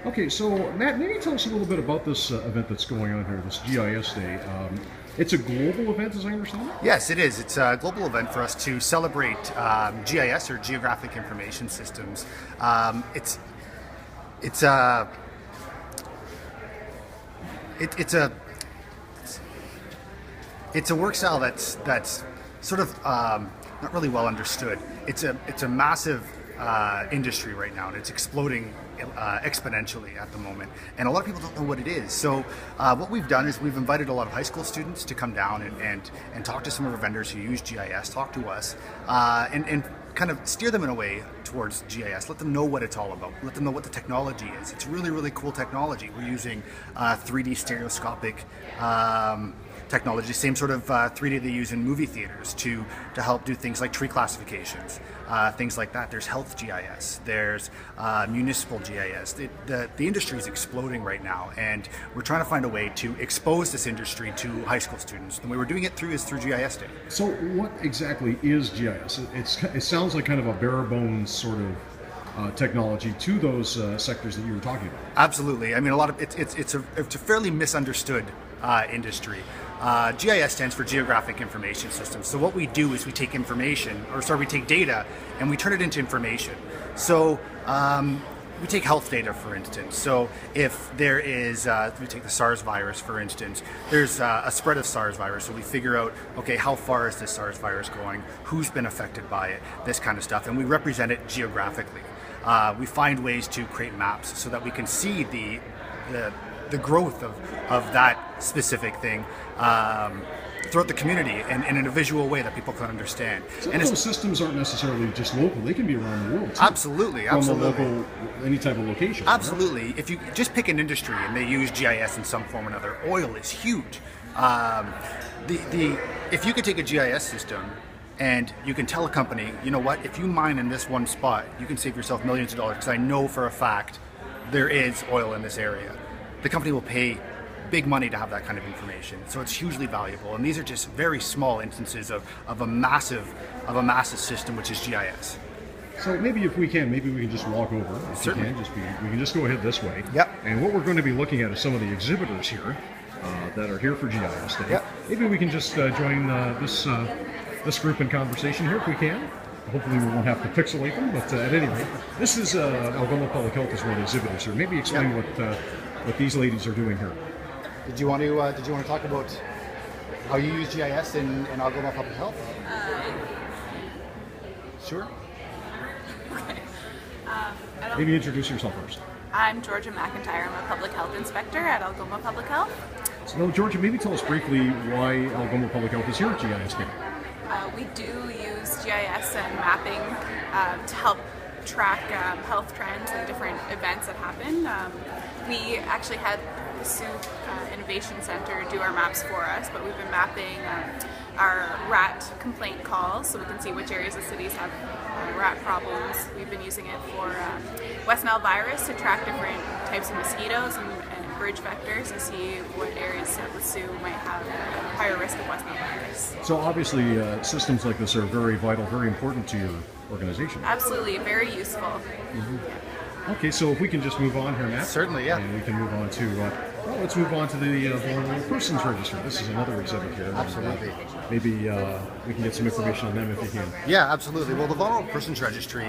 Okay, so Matt, maybe tell us a little bit about this event that's going on here, this GIS Day. It's a global event, as I understand it? Yes, it is. It's a global event for us to celebrate GIS, or Geographic Information Systems. It's it's a it, it's a work style that's sort of not really well understood. It's a massive industry right now, and it's exploding exponentially at the moment. And a lot of people don't know what it is. So what we've done is we've invited a lot of high school students to come down and talk to some of our vendors who use GIS, talk to us, and kind of steer them in a way towards GIS. Let them know what it's all about. Let them know what the technology is. It's really, really cool technology. We're using 3D stereoscopic technology, same sort of 3D they use in movie theaters to help do things like tree classifications, things like that. There's health GIS, there's municipal GIS. The industry is exploding right now, and we're trying to find a way to expose this industry to high school students. The way we're doing it is through GIS Day. So what exactly is GIS? It sounds like kind of a bare bones sort of technology to those sectors that you were talking about. Absolutely. I mean, it's a fairly misunderstood industry. GIS stands for Geographic Information Systems. So what we do is we take data and we turn it into information. So we take health data, for instance. So if there is, we take the SARS virus, for instance, there's a spread of SARS virus. So we figure out, okay, how far is this SARS virus going? Who's been affected by it? This kind of stuff. And we represent it geographically. We find ways to create maps so that we can see the growth of that specific thing throughout the community and in a visual way that people can understand. Some of those systems aren't necessarily just local; they can be around the world too. Absolutely, absolutely. From a local, any type of location. Absolutely. If you just pick an industry and they use GIS in some form or another, oil is huge. If you could take a GIS system and you can tell a company, you know what, if you mine in this one spot, you can save yourself millions of dollars because I know for a fact there is oil in this area. The company will pay big money to have that kind of information. So it's hugely valuable. And these are just very small instances of a massive system, which is GIS. So maybe we can just walk over. Certainly. We can just go ahead this way. Yep. And what we're going to be looking at is some of the exhibitors here that are here for GIS Day. Yep. Maybe we can just join this group in conversation here if we can. Hopefully we won't have to pixelate them, but at any rate, this is Algoma Public Health is one of the exhibitors here. Maybe explain what these ladies are doing here. Did you want to talk about how you use GIS in Algoma Public Health? Sure. Okay. Maybe introduce yourself first. I'm Georgia McIntyre. I'm a public health inspector at Algoma Public Health. So, Georgia, maybe tell us briefly why Algoma Public Health is here at GIS Day. We do use GIS and mapping to help track health trends and different events that happen. We actually had the Sault Innovation Center do our maps for us, but we've been mapping our rat complaint calls so we can see which areas of cities have rat problems. We've been using it for West Nile virus to track different types of mosquitoes and bridge vectors to see what areas of the Sioux might have higher risk of West Nile virus. So obviously systems like this are very vital, very important to your organization. Absolutely, very useful. Mm-hmm. Okay, so if we can just move on here, Matt. Certainly, yeah. And we can move on to, let's move on to the Vulnerable Persons Register. This is another exhibit here. Absolutely. And, maybe we can get some information on them if you can. Yeah, absolutely. Well, the Vulnerable Persons Registry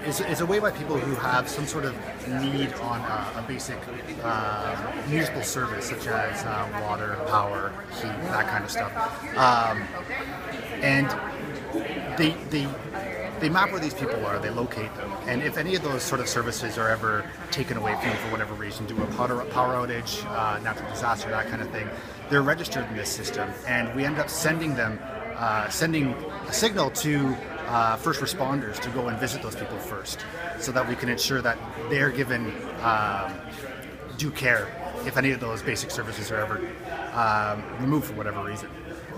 is a way by people who have some sort of need on a basic municipal service, such as water, power, heat, that kind of stuff. And they map where these people are, they locate them, and if any of those sort of services are ever taken away from them for whatever reason, due to a power outage, natural disaster, that kind of thing, they're registered in this system, and we end up sending a signal to first responders to go and visit those people first, so that we can ensure that they're given due care if any of those basic services are ever removed for whatever reason.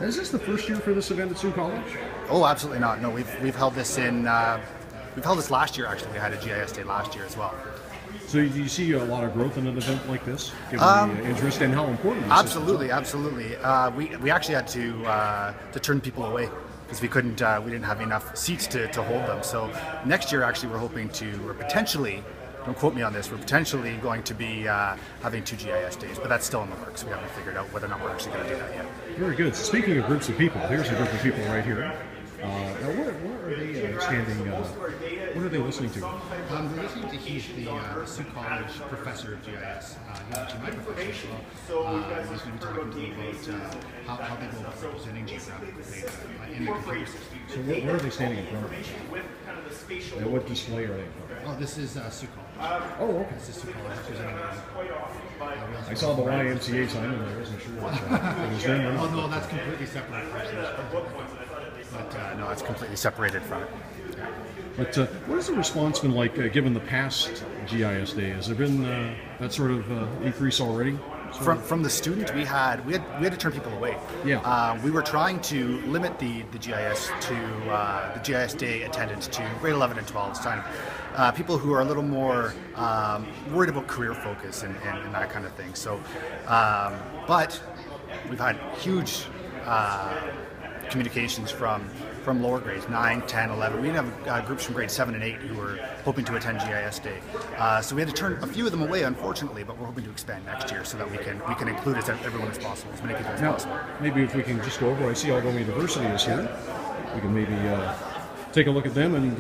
Is this the first year for this event at Sault College? Oh, absolutely not. No, we've held this last year. Actually, we had a GIS Day last year as well. So do you see a lot of growth in an event like this, given the interest and how important this absolutely, is? Absolutely. We actually had to turn people away because we didn't have enough seats to hold them. So next year, actually, we're hoping to, or potentially, don't quote me on this, we're potentially going to be having 2 GIS days, but that's still in the works. We haven't figured out whether or not we're actually going to do that yet. Very good. So speaking of groups of people, here's a group of people right here. Now, what are they standing? What are they listening to? They're listening to Heath, the Sault College professor of GIS. He's actually my professor as well. He's going to be talking to them about how they go about representing geographic data in the computer system. So where are they standing in front of? And what display are they in front of? Oh, this is Sault College. Oh, okay. This is Sault College. I saw the YMCA sign and I wasn't sure what it was them or not. Oh, no, that's completely separate. But no, it's completely separated from it. But what has the response been like given the past GIS day? Has there been that sort of increase already? From the student, we had to turn people away. Yeah. We were trying to limit the GIS to the GIS day attendance to grade 11 and 12, kind of people who are a little more worried about career focus and that kind of thing. So, but we've had huge communications from lower grades, 9, 10, 11. We even have groups from grade 7 and 8 who were hoping to attend GIS Day. So we had to turn a few of them away, unfortunately, but we're hoping to expand next year so that we can include everyone as possible, as many people as possible. Maybe if we can just go over, I see Algoma University is here. We can maybe take a look at them and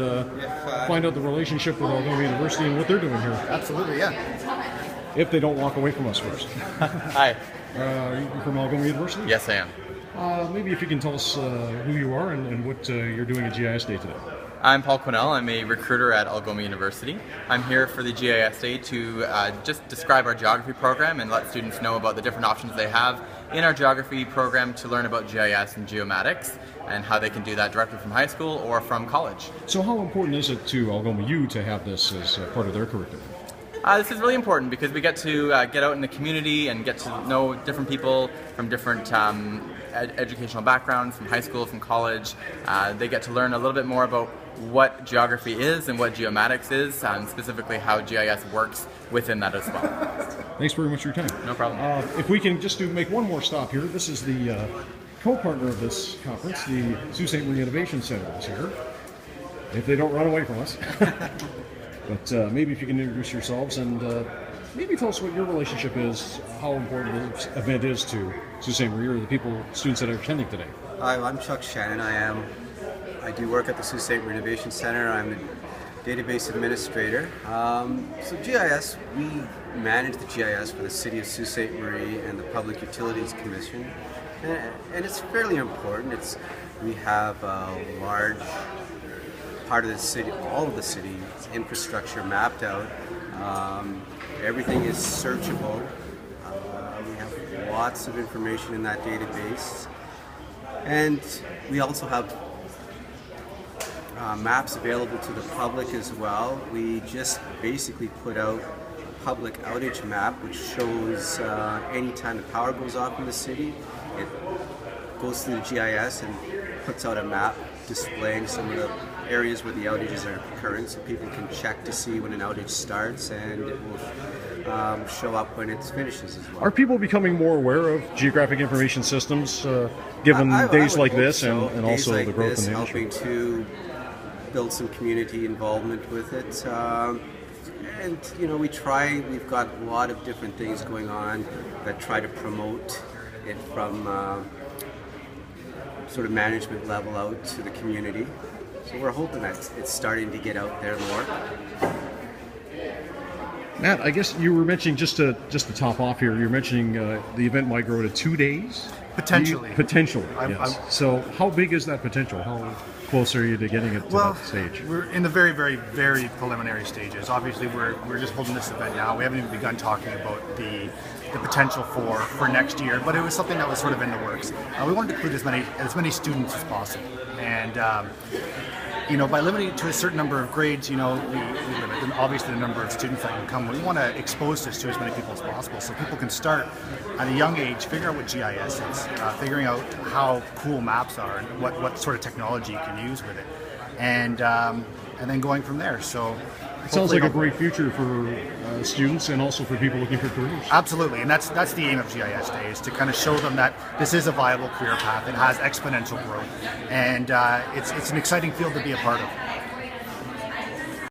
find out the relationship with Algoma University and what they're doing here. Absolutely, yeah. If they don't walk away from us first. Hi. You're from Algoma University? Yes, I am. Maybe if you can tell us who you are and what you're doing at GIS Day today. I'm Paul Quinnell. I'm a recruiter at Algoma University. I'm here for the GIS Day to just describe our geography program and let students know about the different options they have in our geography program to learn about GIS and geomatics and how they can do that directly from high school or from college. So how important is it to Algoma U to have this as part of their curriculum? This is really important because we get to get out in the community and get to know different people from different educational backgrounds, from high school, from college. They get to learn a little bit more about what geography is and what geomatics is, and specifically how GIS works within that as well. Thanks very much for your time. No problem. If we can just make one more stop here, this is the co-partner of this conference, the Sault Ste. Marie Innovation Center is here, if they don't run away from us. But maybe if you can introduce yourselves and maybe tell us what your relationship is, how important this event is to Sault Ste. Marie or the students that are attending today. Hi, I'm Chuck Shannon. I do work at the Sault Ste. Marie Innovation Center. I'm the database administrator. So GIS, we manage the GIS for the City of Sault Ste. Marie and the Public Utilities Commission, and it's fairly important. We have a large part of the city, all of the city's infrastructure mapped out. Everything is searchable. We have lots of information in that database. And we also have maps available to the public as well. We just basically put out a public outage map which shows any time the power goes off in the city. It goes through the GIS and puts out a map displaying some of the areas where the outages are occurring, so people can check to see when an outage starts, and it will show up when it finishes as well. Are people becoming more aware of geographic information systems given days like this and also the growth in the industry? Helping to build some community involvement with it. And we've got a lot of different things going on that try to promote it from sort of management level out to the community. So we're hoping that it's starting to get out there more. Matt, I guess you were mentioning, just to top off here, you're mentioning the event might grow to 2 days? Potentially. Potentially, yes. So how big is that potential? How close are you to getting it to that stage? We're in the very, very, very preliminary stages. Obviously, we're just holding this event now. We haven't even begun talking about the potential for next year, but it was something that was sort of in the works. We wanted to include as many students as possible, and by limiting it to a certain number of grades, we limit obviously the number of students that can come. We want to expose this to as many people as possible, so people can start at a young age, figure out what GIS is, figuring out how cool maps are, and what sort of technology you can use with it, and then going from there. So it sounds like a great future for students and also for people looking for careers. Absolutely, and that's the aim of GIS Day, is to kind of show them that this is a viable career path. It has exponential growth, and it's an exciting field to be a part of.